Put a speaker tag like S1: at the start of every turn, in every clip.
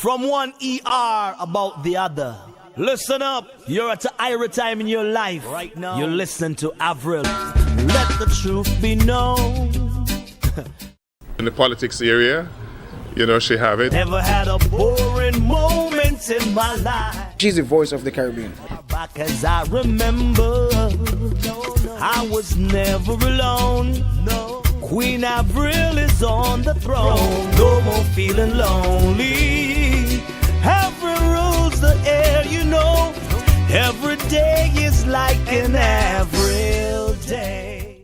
S1: from one ER about the other. Listen up, you're at an ira time in your life. Right now, you're listening to Avril. Let the truth be known.
S2: In the politics area, you know, she have it.
S1: Never had a boring moment in my life.
S3: She's the voice of the Caribbean.
S1: Back as I remember, I was never alone. Queen Avril is on the throne. No more feeling lonely. Avril rules the air, you know. Every day is like an Avril day.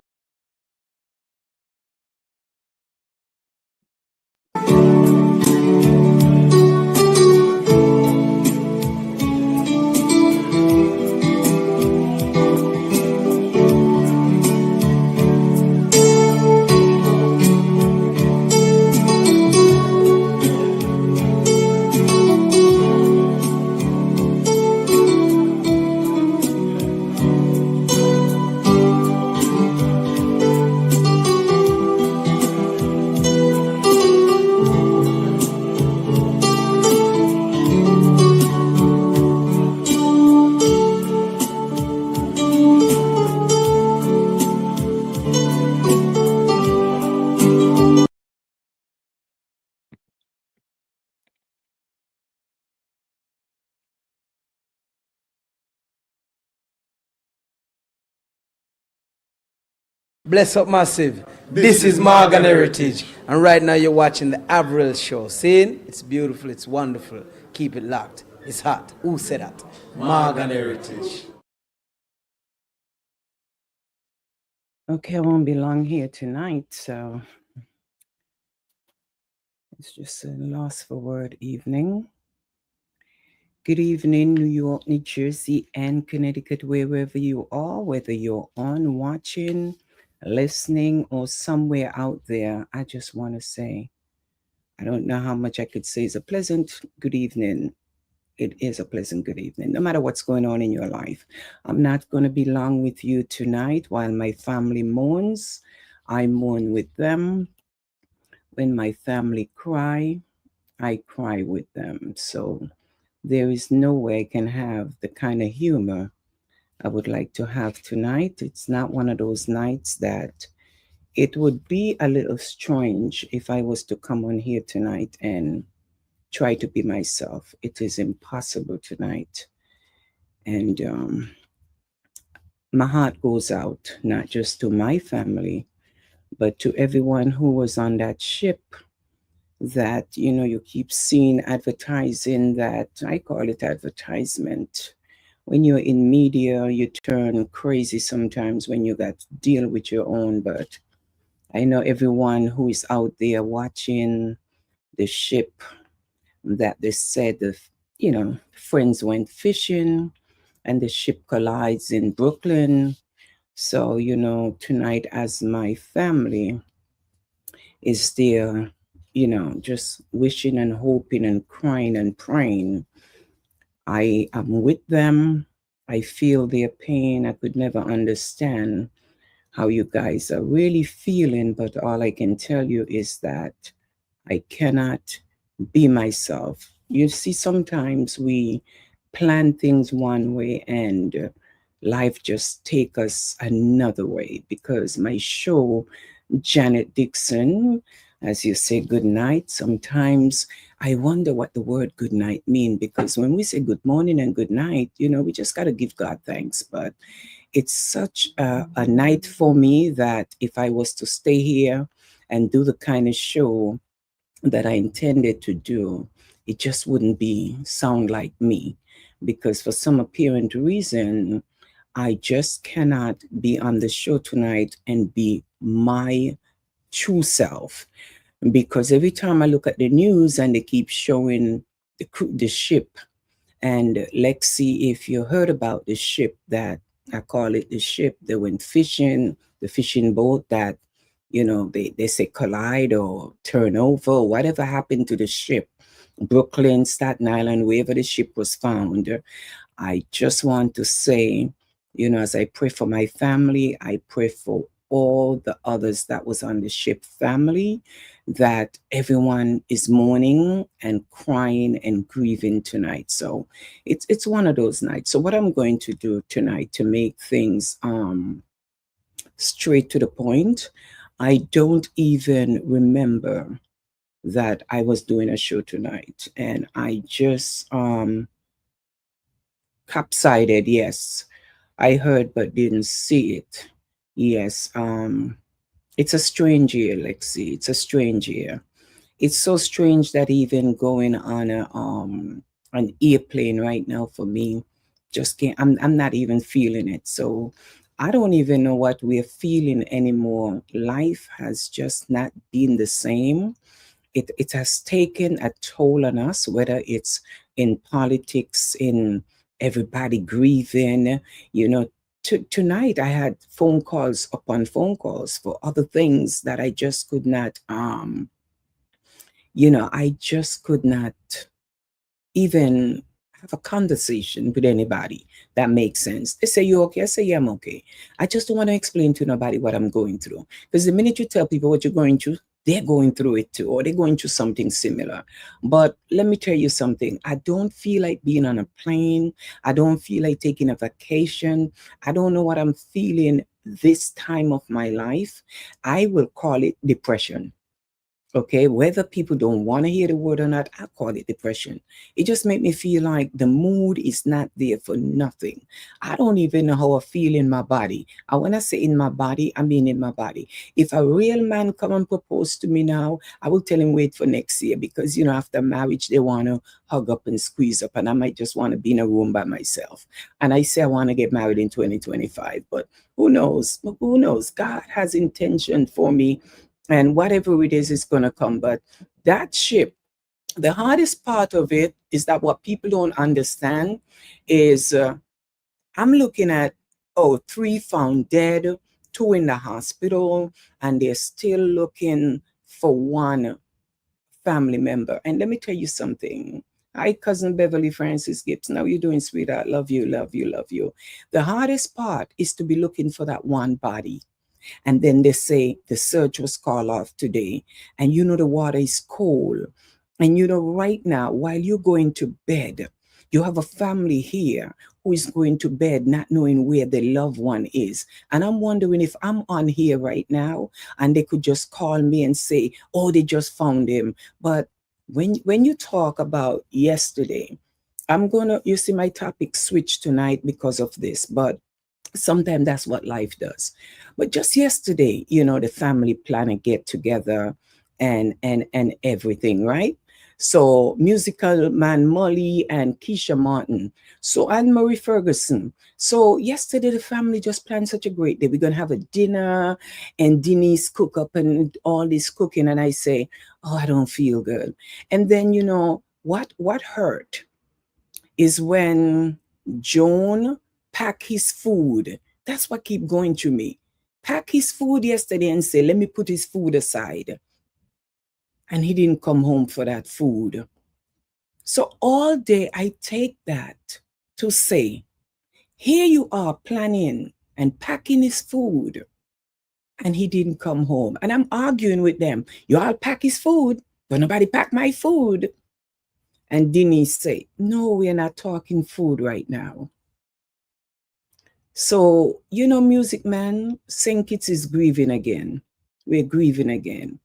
S3: Bless up massive. This is Morgan Heritage. And right now you're watching the Avril Show. Seeing? It's beautiful, it's wonderful. Keep it locked. It's hot. Who said that? Morgan Heritage.
S4: Okay, I won't be long here tonight, so it's just a lost for word evening. Good evening, New York, New Jersey, and Connecticut, wherever you are, whether you're on, watching, listening, or somewhere out there. I just want to say, I don't know how much I could say is a pleasant good evening. It is a pleasant good evening, no matter what's going on in your life. I'm not going to be long with you tonight while my family mourns. I mourn with them. When my family cry, I cry with them. So there is no way I can have the kind of humor I would like to have tonight. It's not one of those nights that it would be a little strange if I was to come on here tonight and try to be myself. It is impossible tonight. And my heart goes out, not just to my family, but to everyone who was on that ship that, you know, you keep seeing advertising that, I call it advertisement. When you're in media, you turn crazy sometimes when you got to deal with your own. But I know everyone who is out there watching the ship that they said, you know, friends went fishing and the ship collides in Brooklyn. So, you know, tonight as my family is there, you know, just wishing and hoping and crying and praying, I am with them. I feel their pain. I could never understand how you guys are really feeling, but all I can tell you is that I cannot be myself. You see, sometimes we plan things one way and life just take us another way, because my show, Janet Dixon, as you say good night, sometimes I wonder what the word good night mean, because when we say good morning and good night, you know, we just got to give God thanks. But it's such a night for me that if I was to stay here and do the kind of show that I intended to do, it just wouldn't sound like me, because for some apparent reason, I just cannot be on the show tonight and be my true self. Because every time I look at the news and they keep showing the ship, and Lexi, if you heard about the ship that I call it the ship, they went fishing, the fishing boat that, you know, they say collide or turn over, whatever happened to the ship, Brooklyn, Staten Island, wherever the ship was found. I just want to say, you know, as I pray for my family, I pray for all the others that was on the ship family, that everyone is mourning and crying and grieving tonight. So it's one of those nights. So what I'm going to do tonight to make things straight to the point, I don't even remember that I was doing a show tonight, and I just capsided. Yes, I heard but didn't see it. Yes, it's a strange year, Lexi. It's a strange year. It's so strange that even going on an airplane right now for me just can't. I'm not even feeling it. So I don't even know what we're feeling anymore. Life has just not been the same. It has taken a toll on us, whether it's in politics, in everybody grieving, you know. Tonight I had phone calls upon phone calls for other things that I just could not I just could not even have a conversation with anybody that makes sense. They say, "You okay?" I say, "Yeah, I'm okay." I just don't want to explain to nobody what I'm going through. Because the minute you tell people what you're going through, they're going through it too, or they're going through something similar. But let me tell you something. I don't feel like being on a plane. I don't feel like taking a vacation. I don't know what I'm feeling this time of my life. I will call it depression. Okay, whether people don't want to hear the word or not, I call it depression. It just made me feel like the mood is not there for nothing. I don't even know how I feel in my body. And when I say in my body, I mean in my body. If a real man come and propose to me now, I will tell him wait for next year, because after marriage they want to hug up and squeeze up, and I might just want to be in a room by myself. And I say I want to get married in 2025, but who knows? Who knows? God has intention for me, and whatever it is going to come. But that ship, the hardest part of it is that what people don't understand is I'm looking at, 3 found dead, 2 in the hospital, and they're still looking for 1 family member. And let me tell you something. Hi, cousin Beverly Francis Gibbs. How you doing, sweetheart? Love you, love you, love you. The hardest part is to be looking for that 1 body. And then they say the search was called off today. And the water is cold. And right now, while you're going to bed, you have a family here who is going to bed not knowing where their loved one is. And I'm wondering if I'm on here right now and they could just call me and say, "Oh, they just found him." But when you talk about yesterday, you see my topic switch tonight because of this, but sometimes that's what life does. But just yesterday, the family plan a get together and everything, right? So musical man Molly and Keisha Martin. So Anne-Marie Ferguson. So yesterday the family just planned such a great day. We're gonna have a dinner and Denise cook up and all this cooking. And I say, "Oh, I don't feel good." And then what hurt is when Joan pack his food. That's what keep going to me. Pack his food yesterday and say, "Let me put his food aside." And he didn't come home for that food. So all day I take that to say, here you are planning and packing his food, and he didn't come home. And I'm arguing with them. You all pack his food, but nobody pack my food. And Denise say, "No, we're not talking food right now." So, Music Man, St. Kitts is grieving again. We're grieving again.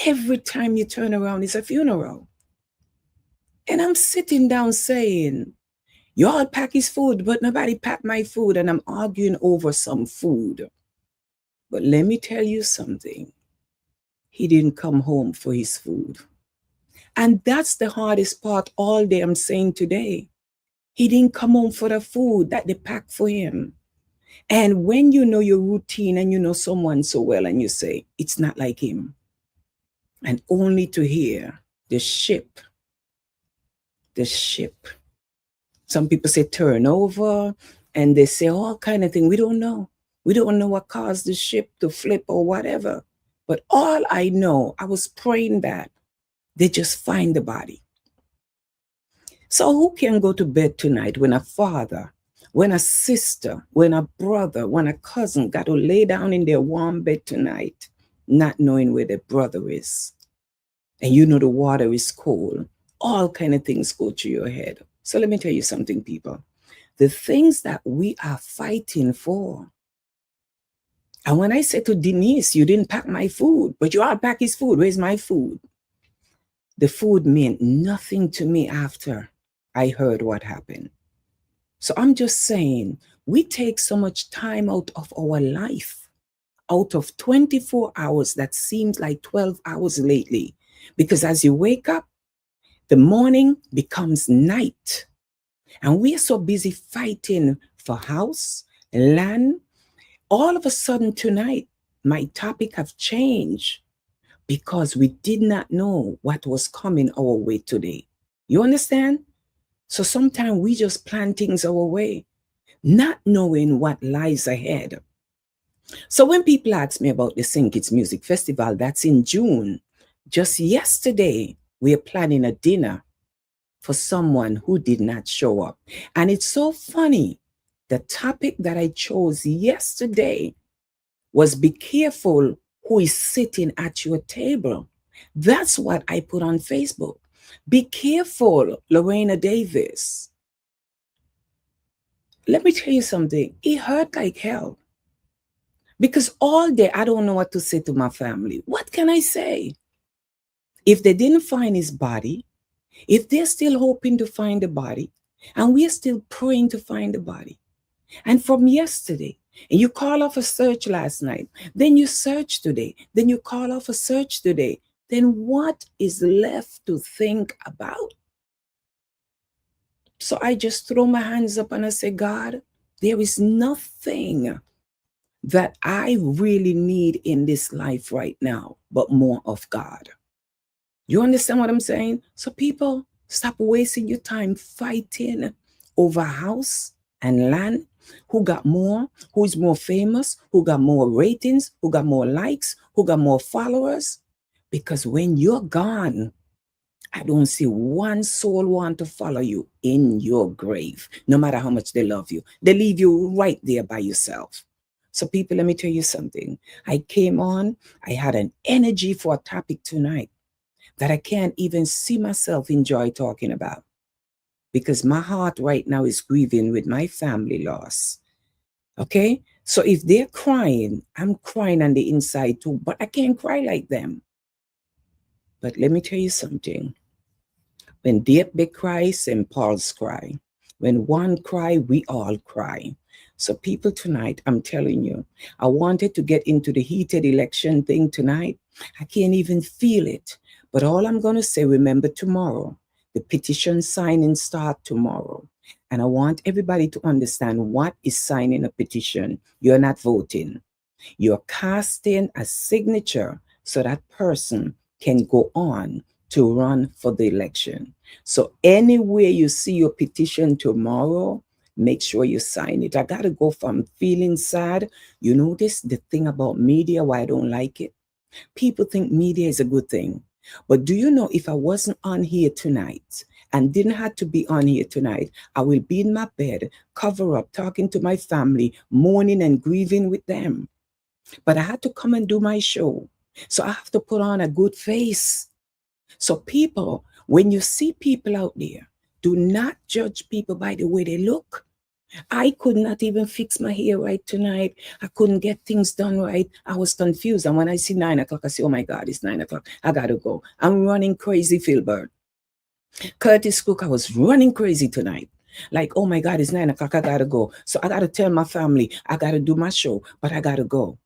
S4: Every time you turn around, it's a funeral. And I'm sitting down saying, you all pack his food, but nobody pack my food. And I'm arguing over some food. But let me tell you something. He didn't come home for his food. And that's the hardest part all day I'm saying today. He didn't come home for the food that they packed for him. And when you know your routine and you know someone so well and you say, it's not like him. And only to hear the ship. Some people say turnover and they say all kind of thing. We don't know. We don't know what caused the ship to flip or whatever. But all I know, I was praying that they just find the body. So who can go to bed tonight when a father, when a sister, when a brother, when a cousin got to lay down in their warm bed tonight not knowing where their brother is. And you know the water is cold. All kind of things go through your head. So let me tell you something, people. The things that we are fighting for. And when I said to Denise, you didn't pack my food, but you all pack his food. Where's my food? The food meant nothing to me after I heard what happened. So I'm just saying, we take so much time out of our life, out of 24 hours that seems like 12 hours lately. Because as you wake up, the morning becomes night. And we are so busy fighting for house, land. All of a sudden tonight, my topic have changed because we did not know what was coming our way today. You understand? So sometimes we just plan things our way, not knowing what lies ahead. So when people ask me about the St. Kitts Music Festival, that's in June, just yesterday, we are planning a dinner for someone who did not show up. And it's so funny. The topic that I chose yesterday was be careful who is sitting at your table. That's what I put on Facebook. Be careful, Lorena Davis. Let me tell you something. It hurt like hell. Because all day, I don't know what to say to my family. What can I say? If they didn't find his body, if they're still hoping to find the body, and we're still praying to find the body, and from yesterday, and you call off a search last night, then you search today, then you call off a search today, then what is left to think about? So I just throw my hands up and I say, God, there is nothing that I really need in this life right now, but more of God. You understand what I'm saying? So people, stop wasting your time fighting over house and land. Who got more? Who is more famous? Who got more ratings? Who got more likes? Who got more followers? Because when you're gone, I don't see one soul want to follow you in your grave, no matter how much they love you. They leave you right there by yourself. So people, let me tell you something. I came on, I had an energy for a topic tonight that I can't even see myself enjoy talking about. Because my heart right now is grieving with my family loss. Okay? So if they're crying, I'm crying on the inside too, but I can't cry like them. But let me tell you something. When David cries, St. Paul's cry. When one cry, we all cry. So people tonight, I'm telling you, I wanted to get into the heated election thing tonight. I can't even feel it. But all I'm going to say, remember tomorrow, the petition signing start tomorrow. And I want everybody to understand what is signing a petition. You're not voting. You're casting a signature so that person can go on to run for the election. So anywhere you see your petition tomorrow, make sure you sign it. I got to go from feeling sad. You notice the thing about media, why I don't like it? People think media is a good thing. But do you know, if I wasn't on here tonight and didn't have to be on here tonight, I will be in my bed, cover up, talking to my family, mourning and grieving with them. But I had to come and do my show. So I have to put on a good face. So people, when you see people out there, do not judge people by the way they look. I could not even fix my hair right tonight. I couldn't get things done right. I was confused. And when I see 9 o'clock, I say, oh my God, it's 9 o'clock. I got to go. I'm running crazy, Philbert. Curtis Cook, I was running crazy tonight. Like, oh my God, it's 9 o'clock. I got to go. So I got to tell my family, I got to do my show, but I got to go.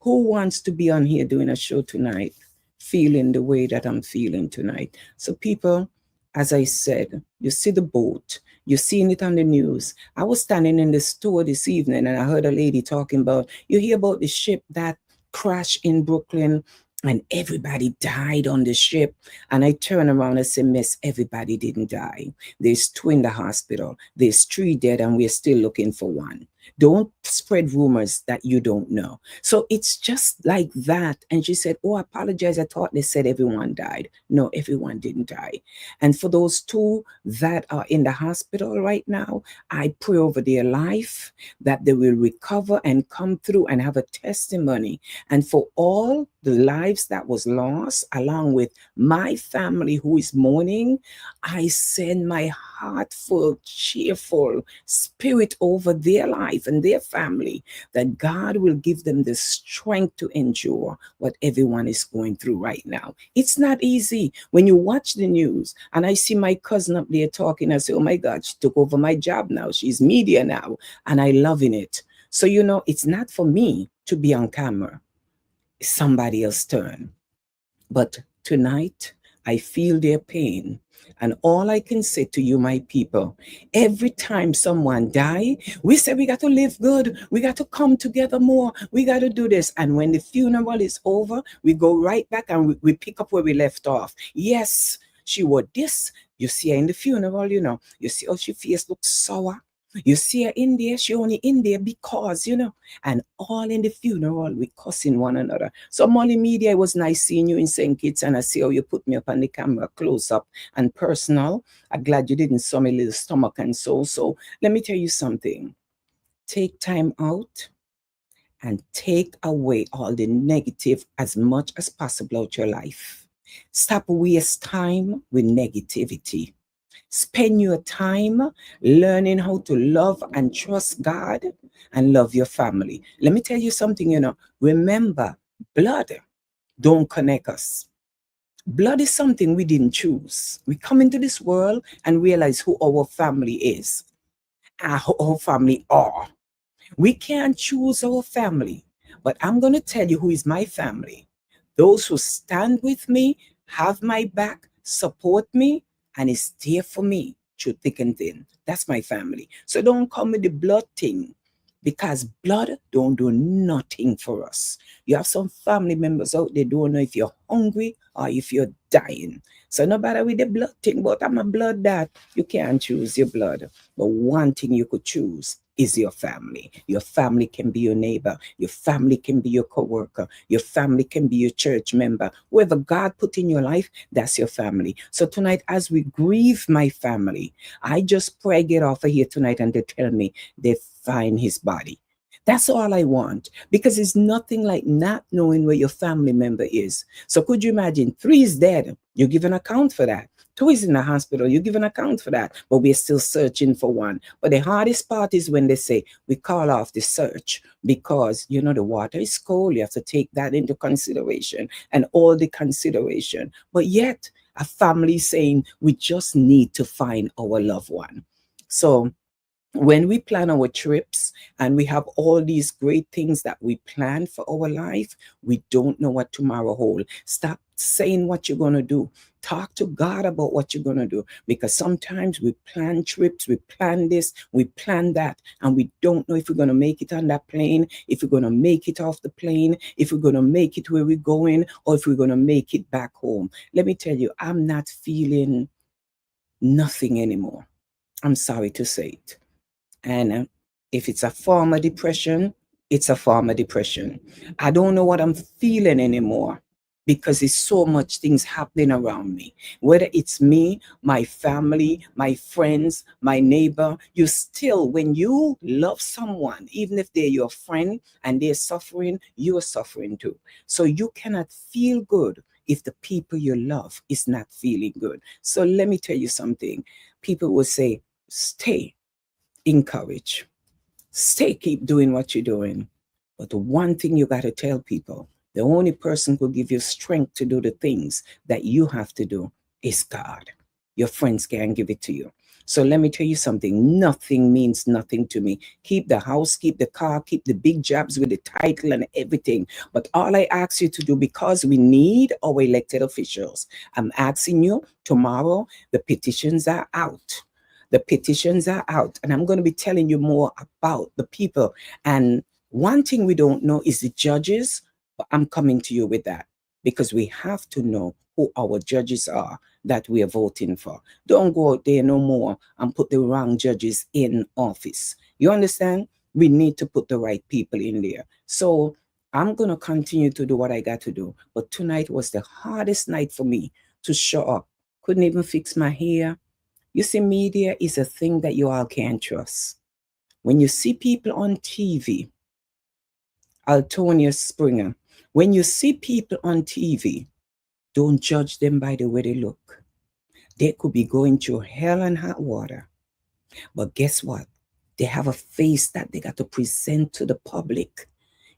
S4: Who wants to be on here doing a show tonight, feeling the way that I'm feeling tonight? So people, as I said, you see the boat, you're seeing it on the news. I was standing in the store this evening and I heard a lady talking about, you hear about the ship that crashed in Brooklyn and everybody died on the ship. And I turn around and say, miss, everybody didn't die. There's 2 in the hospital. There's 3 dead and we're still looking for 1. Don't spread rumors that you don't know. So it's just like that. And she said, oh, I apologize. I thought they said everyone died. No, everyone didn't die. And for those 2 that are in the hospital right now, I pray over their life that they will recover and come through and have a testimony. And for all the lives that was lost, along with my family who is mourning, I send my heartful, cheerful spirit over their life and their family, that God will give them the strength to endure what everyone is going through right now. It's not easy. When you watch the news and I see my cousin up there talking, I say, oh my God, she took over my job now. She's media now, and I loving it. So, it's not for me to be on camera. It's somebody else's turn. But tonight, I feel their pain. And all I can say to you, my people, every time someone die, we say we got to live good. We got to come together more. We got to do this. And when the funeral is over, we go right back and we pick up where we left off. Yes, she wore this. You see her in the funeral, You see how she face looks sour. You see her in there, she only in there because, and all in the funeral, we cussing one another. So Molly Media, it was nice seeing you in St. Kitts, and I see how you put me up on the camera close up and personal. I'm glad you didn't show me a little stomach and so. So let me tell you something. Take time out and take away all the negative as much as possible out your life. Stop waste time with negativity. Spend your time learning how to love and trust God and love your family. Let me tell you something, remember, blood don't connect us. Blood is something we didn't choose. We come into this world and realize who our family is and who our family are. We can't choose our family, but I'm going to tell you who is my family. Those who stand with me, have my back, support me, and is there for me through thick and thin. That's my family. So don't come with the blood thing, because blood don't do nothing for us. You have some family members out there don't know if you're hungry or if you're dying. So no matter with the blood thing, but I'm a blood that you can't choose your blood. But one thing you could choose is your family. Your family can be your neighbor. Your family can be your coworker. Your family can be your church member. Whoever God put in your life, that's your family. So tonight, as we grieve my family, I just pray I get off of here tonight and they tell me they find his body. That's all I want, because it's nothing like not knowing where your family member is. So could you imagine 3 is dead? You give an account for that. 2 is in the hospital. You give an account for that, but we're still searching for 1. But the hardest part is when they say we call off the search because, the water is cold. You have to take that into consideration and all the consideration. But yet a family saying we just need to find our loved one. So when we plan our trips and we have all these great things that we plan for our life, we don't know what tomorrow holds. Stop saying what you're going to do. Talk to God about what you're going to do, because sometimes we plan trips, we plan this, we plan that, and we don't know if we're going to make it on that plane, if we're going to make it off the plane, if we're going to make it where we're going, or if we're going to make it back home. Let me tell you, I'm not feeling nothing anymore. I'm sorry to say it. And if it's a form of depression, it's a form of depression. I don't know what I'm feeling anymore, because there's so much things happening around me. Whether it's me, my family, my friends, my neighbor, you still, when you love someone, even if they're your friend and they're suffering, you're suffering too. So you cannot feel good if the people you love is not feeling good. So let me tell you something. People will say, stay. Encourage, stay, keep doing what you're doing. But the one thing you got to tell people, the only person who give you strength to do the things that you have to do is God. Your friends can't give it to you. So let me tell you something. Nothing means nothing to me. Keep the house, keep the car, keep the big jobs with the title and everything. But all I ask you to do, because we need our elected officials, I'm asking you tomorrow, the petitions are out. The petitions are out, and I'm going to be telling you more about the people. And one thing we don't know is the judges, but I'm coming to you with that, because we have to know who our judges are that we are voting for. Don't go out there no more and put the wrong judges in office. You understand? We need to put the right people in there. So I'm going to continue to do what I got to do. But tonight was the hardest night for me to show up. Couldn't even fix my hair. You see, media is a thing that you all can't trust. When you see people on TV, Altonia Springer, When you see people on TV, don't judge them by the way they look. They could be going through hell and hot water. But guess what? They have a face that they got to present to the public.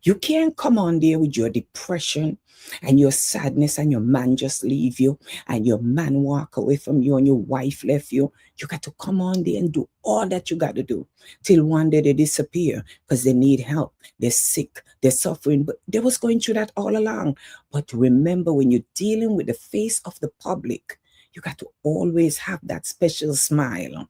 S4: You can't come on there with your depression and your sadness and your man just leave you and your man walk away from you and your wife left you. You got to come on there and do all that you got to do till one day they disappear because they need help. They're sick. They're suffering. But they was going through that all along. But remember, when you're dealing with the face of the public, you got to always have that special smile.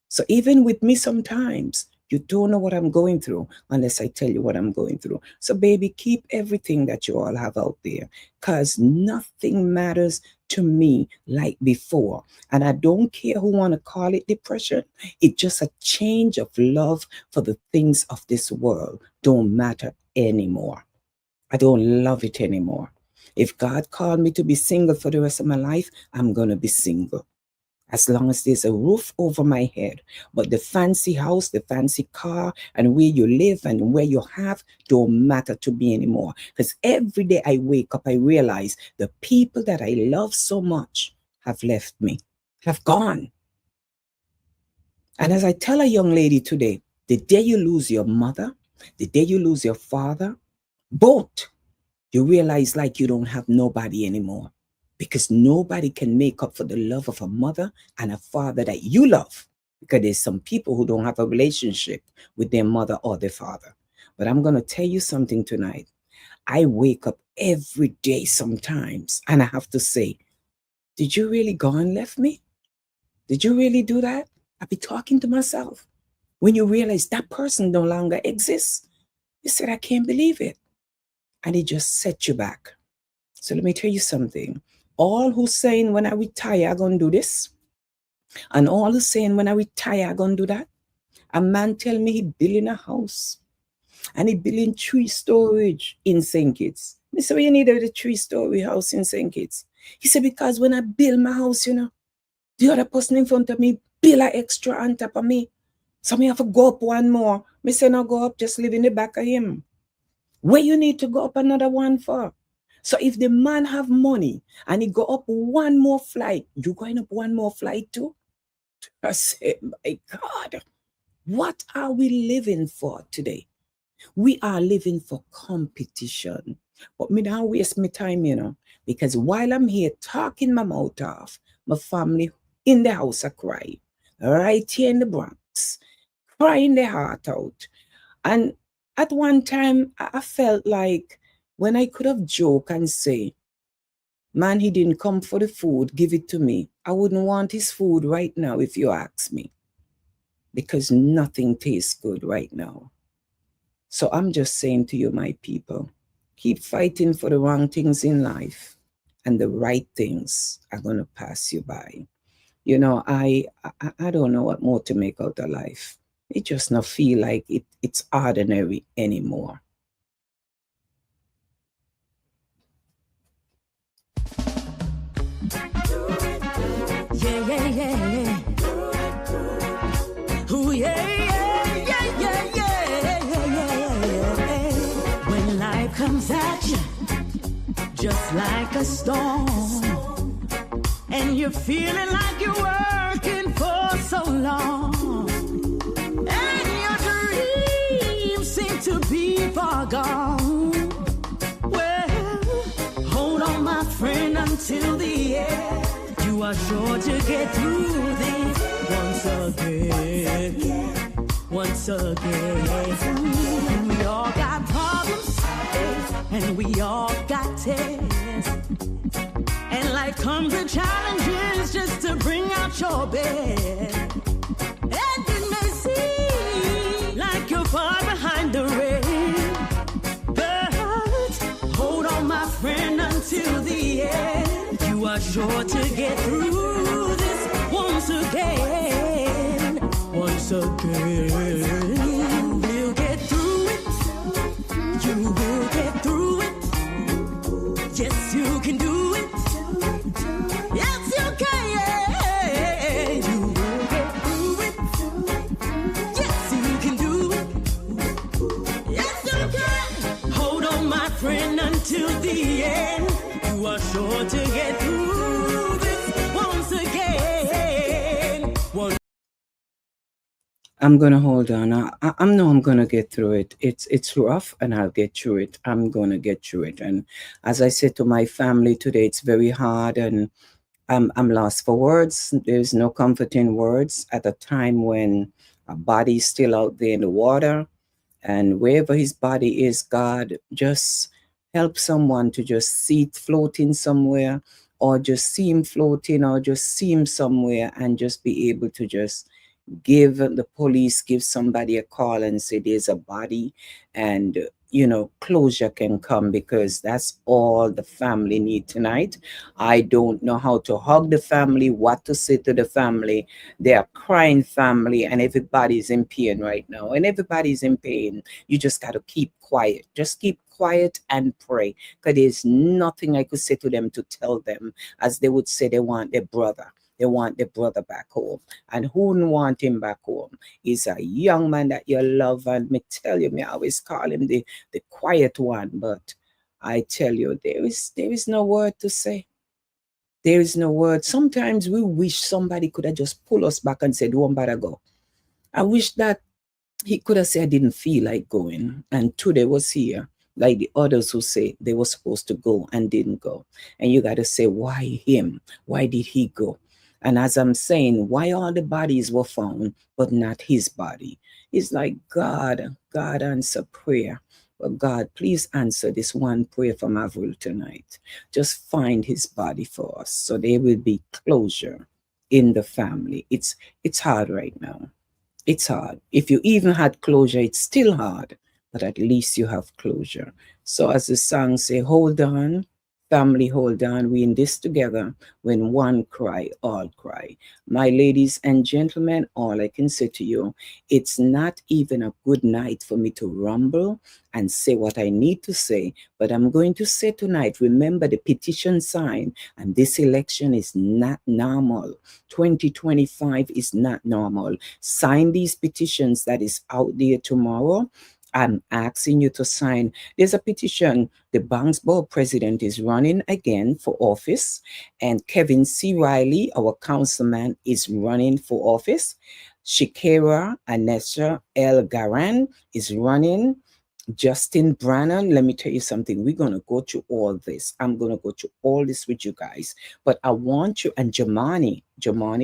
S4: So even with me sometimes, you don't know what I'm going through unless I tell you what I'm going through. So baby, keep everything that you all have out there because nothing matters to me like before. And I don't care who want to call it depression. It's just a change of love for the things of this world. Don't matter anymore. I don't love it anymore. If God called me to be single for the rest of my life, I'm going to be single. As long as there's a roof over my head. But the fancy house, the fancy car, and where you live and where you have don't matter to me anymore. Because every day I wake up, I realize the people that I love so much have left me, have gone. And as I tell a young lady today, the day you lose your mother, the day you lose your father, both, you realize like you don't have nobody anymore. Because nobody can make up for the love of a mother and a father that you love. Because there's some people who don't have a relationship with their mother or their father. But I'm going to tell you something tonight. I wake up every day sometimes and I have to say, did you really go and left me? Did you really do that? I be talking to myself. When you realize that person no longer exists, you said, I can't believe it. And it just set you back. So let me tell you something. All who's saying when I retire, I'm going to do this. And all who's saying when I retire, I'm going to do that. A man tell me he building a house. And he building 3-storage in St. Kitts. I said, well, you need a 3-story house in St. Kitts. He said, because when I build my house, the other person in front of me build an extra on top of me. So me have to go up one more. Me say, no, go up, just live in the back of him. Where you need to go up another one for? So if the man have money and he go up one more flight, you going up one more flight too? I say, my God, what are we living for today? We are living for competition. But me don't waste my time, because while I'm here talking my mouth off, my family in the house are crying, right here in the Bronx, crying their heart out. And at one time, I felt like when I could have joked and say, man, he didn't come for the food, give it to me. I wouldn't want his food right now if you ask me. Because nothing tastes good right now. So I'm just saying to you, my people, keep fighting for the wrong things in life. And the right things are going to pass you by. I don't know what more to make out of life. It just not feel like it's ordinary anymore.
S1: Yeah. Ooh, yeah. When life comes at you, just like a storm, and you're feeling like you're working for so long, and your dreams seem to be far gone. Well, hold on, my friend, until the end. You are sure to get through this once again. We all got problems, and we all got tests. And life comes with challenges just to bring out your best. And it may seem like you're far behind the race, but hold on, my friend, until the end. You are sure to get through this once again. You will get through it. You will get through it. Yes, you can do it. Yes, you can. You will get through it. Yes, you can do it. Yes, you can. Hold on, my friend, until sure to get through this once again.
S4: I'm gonna hold on. I'm know I'm gonna get through it. It's rough, and I'll get through it. I'm gonna get through it. And as I said to my family today, it's very hard, and I'm lost for words. There's no comforting words at a time when a body's still out there in the water, and wherever his body is, God, just help someone to just see it floating somewhere, or just see him floating, or just see him somewhere, and just be able to just give the police, give somebody a call and say there's a body, and closure can come, because that's all the family need tonight. I don't know how to hug the family, what to say to the family. They are crying family, and everybody's in pain right now, and everybody's in pain. You just got to keep quiet. Just keep quiet and pray, because there's nothing I could say to them to tell them, as they would say they want their brother. They want their brother back home. And who wouldn't want him back home? He's a young man that you love. And me tell you, me always call him the quiet one. But I tell you, there is no word to say. There is no word. Sometimes we wish somebody could have just pulled us back and said, don't bother go. I wish that he could have said, I didn't feel like going. And today was here. Like the others who say they were supposed to go and didn't go. And you got to say, why him? Why did he go? And as I'm saying, why all the bodies were found, but not his body? It's like, God answer prayer. But God, please answer this one prayer from Avril tonight. Just find his body for us, so there will be closure in the family. It's hard right now. It's hard. If you even had closure, it's still hard, but at least you have closure. So as the song say, hold on, family, hold on. We in this together. When one cry, all cry. My ladies and gentlemen, all I can say to you, it's not even a good night for me to rumble and say what I need to say, but I'm going to say tonight, remember the petition sign, and this election is not normal. 2025 is not normal. Sign these petitions that is out there tomorrow. I'm asking you to sign. There's a petition. The Banksboro president is running again for office, and Kevin C. Riley, our councilman, is running for office. Shakira Anesha El Garan is running. Justin Brannan, let me tell you something. We're going to go through all this. I'm going to go through all this with you guys. But I want you, and Jamani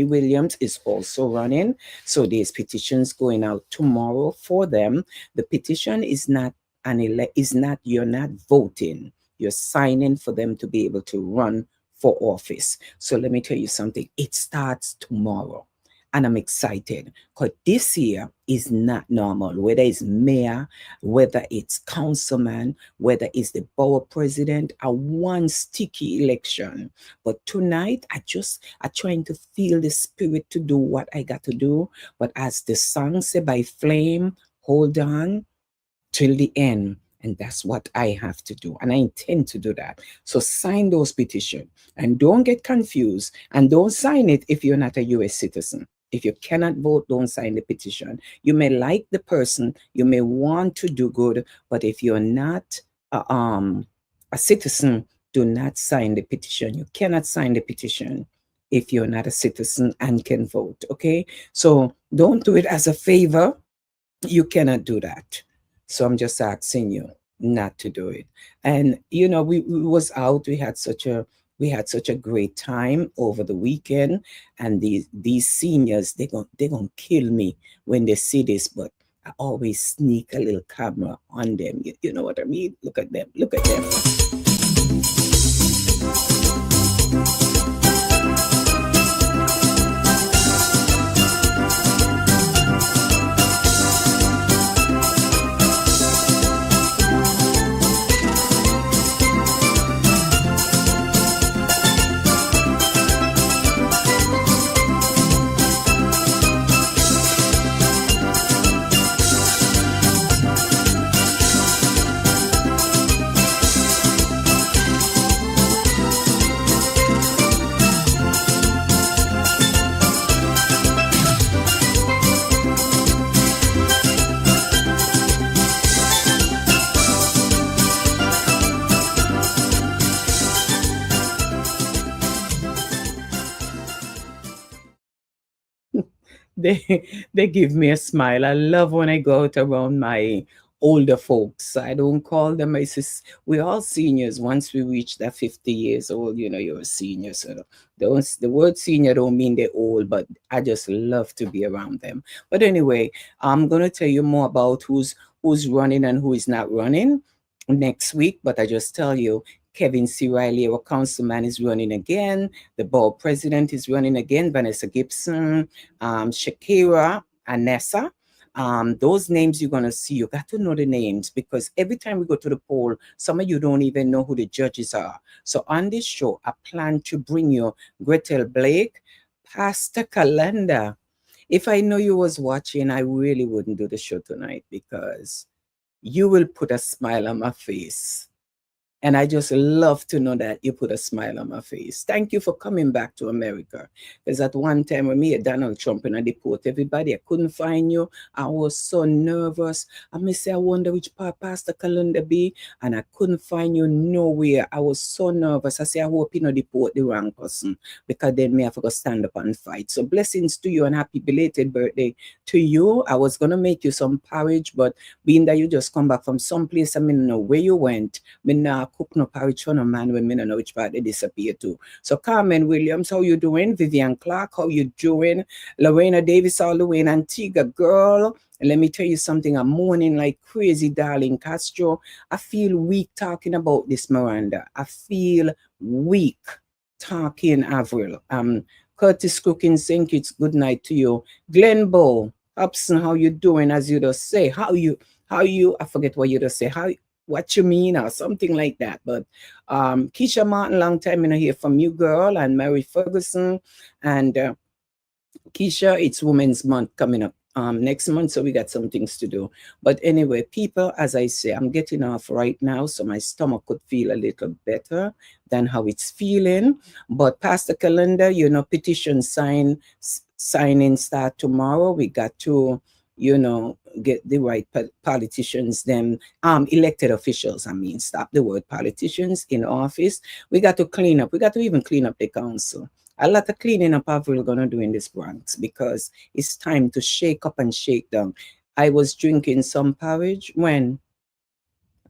S4: Williams is also running. So there's petitions going out tomorrow for them. The petition is not you're not voting. You're signing for them to be able to run for office. So let me tell you something. It starts tomorrow. And I'm excited because this year is not normal. Whether it's mayor, whether it's councilman, whether it's the borough president, a one sticky election. But tonight, I'm trying to feel the spirit to do what I got to do. But as the song said by Flame, hold on till the end. And that's what I have to do. And I intend to do that. So sign those petitions. And don't get confused. And don't sign it if you're not a U.S. citizen. If you cannot vote, don't sign the petition. You may like the person, you may want to do good, but if you're not a citizen, do not sign the petition. You cannot sign the petition if you're not a citizen and can vote, okay? So don't do it as a favor. You cannot do that. So I'm just asking you not to do it. And, we was out, we had such a great time over the weekend, and these seniors, they're gonna kill me when they see this, but I always sneak a little camera on them. You know what I mean? Look at them. Look at them. they give me a smile. I love when I go out around my older folks. I don't call them my sis. We're all seniors. Once we reach that 50 years old, you're a senior. So the word senior don't mean they're old, but I just love to be around them. But anyway, I'm gonna tell you more about who's running and who is not running next week. But I just tell you, Kevin C. Riley, our councilman, is running again. The board president is running again. Vanessa Gibson, Shakira, Anessa. Those names you're going to see, you got to know the names, because every time we go to the poll, some of you don't even know who the judges are. So on this show, I plan to bring you Gretel Blake, Pastor Calendar. If I know you was watching, I really wouldn't do the show tonight, because you will put a smile on my face. And I just love to know that you put a smile on my face. Thank you for coming back to America. Because at one time when me and Donald Trump and I deport everybody, I couldn't find you. I was so nervous. I may say, I wonder which part Pastor Calendar be. And I couldn't find you nowhere. I was so nervous. I say, I hope you don't deport the wrong person, because then me have to go stand up and fight. So blessings to you and happy belated birthday to you. I was going to make you some porridge, but being that you just come back from someplace, I mean, know where you went. Me now cook no porridge for no man when me no know which part they disappear to. So Carmen Williams, how you doing? Vivian Clark, how you doing? Lorena Davis all the way in Antigua, girl. And let me tell you something, I'm mourning like crazy, darling Castro. I feel weak talking about this, Miranda. I feel weak talking, Avril. Curtis Cooking, St. Kitts, good night to you. Glenn Bow, Upson, how you doing? As you just say, how you, I forget what you just say, what you mean, or something like that. But Keisha Martin, long time in hear from you, girl, and Mary Ferguson. And Keisha, it's Women's Month coming up next month, so we got some things to do. But anyway, people, as I say, I'm getting off right now, so my stomach could feel a little better than how it's feeling. But Pastor Calendar, petition signing start tomorrow. We got to, get the right politicians, them elected officials, stop the word politicians in office. We got to clean up. We got to even clean up the council. A lot of cleaning up we're going to do in this Bronx, because it's time to shake up and shake down. I was drinking some porridge when,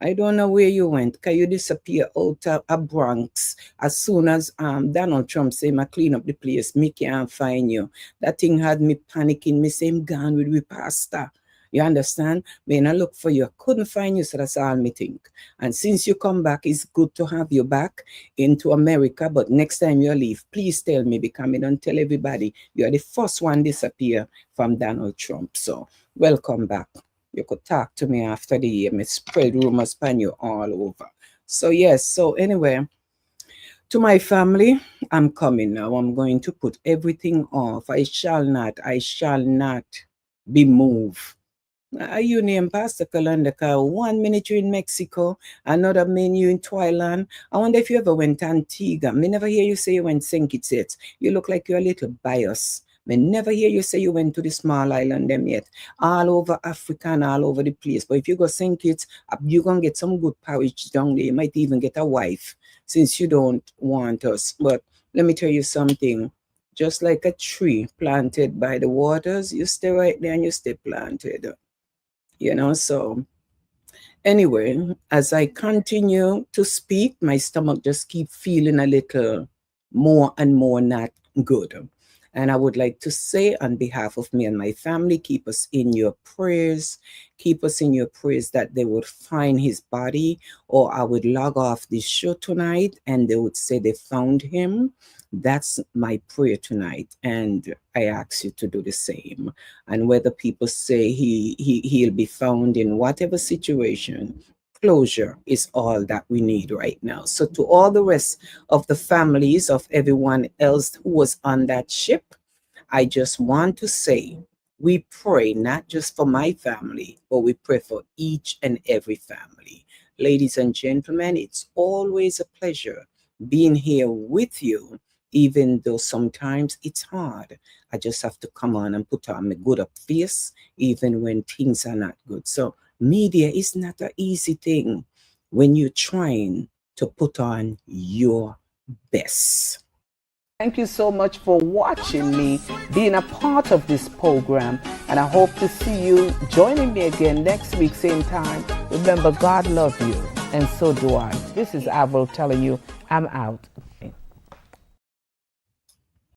S4: I don't know where you went. Can you disappear out of a Bronx? As soon as Donald Trump say, "I clean up the place, me can't find you." That thing had me panicking. Me say, "I'm gone with we pastor." You understand? When I look for you, I couldn't find you, so that's all me think. And since you come back, it's good to have you back into America. But next time you leave, please tell me, because I don't tell everybody. You are the first one disappear from Donald Trump. So welcome back. You could talk to me after the year. Me spread rumors upon you all over. So yes, so anyway, to my family, I'm coming now. I'm going to put everything off. I shall not be moved. You name Pastor Calendar, 1 minute you're in Mexico, another minute you in Thailand. I wonder if you ever went to Antigua. Me never hear you say you went St. Kitts. You look like you're a little biased. Me never hear you say you went to the small island them yet. All over Africa and all over the place. But if you go St. Kitts, you're going to get some good porridge down there. You might even get a wife, since you don't want us. But let me tell you something. Just like a tree planted by the waters, you stay right there and you stay planted. So anyway, as I continue to speak, my stomach just keep feeling a little more and more not good. And I would like to say, on behalf of me and my family, keep us in your prayers. Keep us in your prayers that they would find his body, or I would log off this show tonight and they would say they found him. That's my prayer tonight, and I ask you to do the same. And whether people say he'll be found in whatever situation, closure is all that we need right now. So to all the rest of the families of everyone else who was on that ship, I just want to say, we pray not just for my family, but we pray for each and every family. Ladies and gentlemen, it's always a pleasure being here with you, even though sometimes it's hard. I just have to come on and put on my good up face, even when things are not good. So media is not an easy thing when you're trying to put on your best. Thank you so much for watching me, being a part of this program, and I hope to see you joining me again next week, same time. Remember, God loves you, and so do I. This is Avril telling you, I'm out.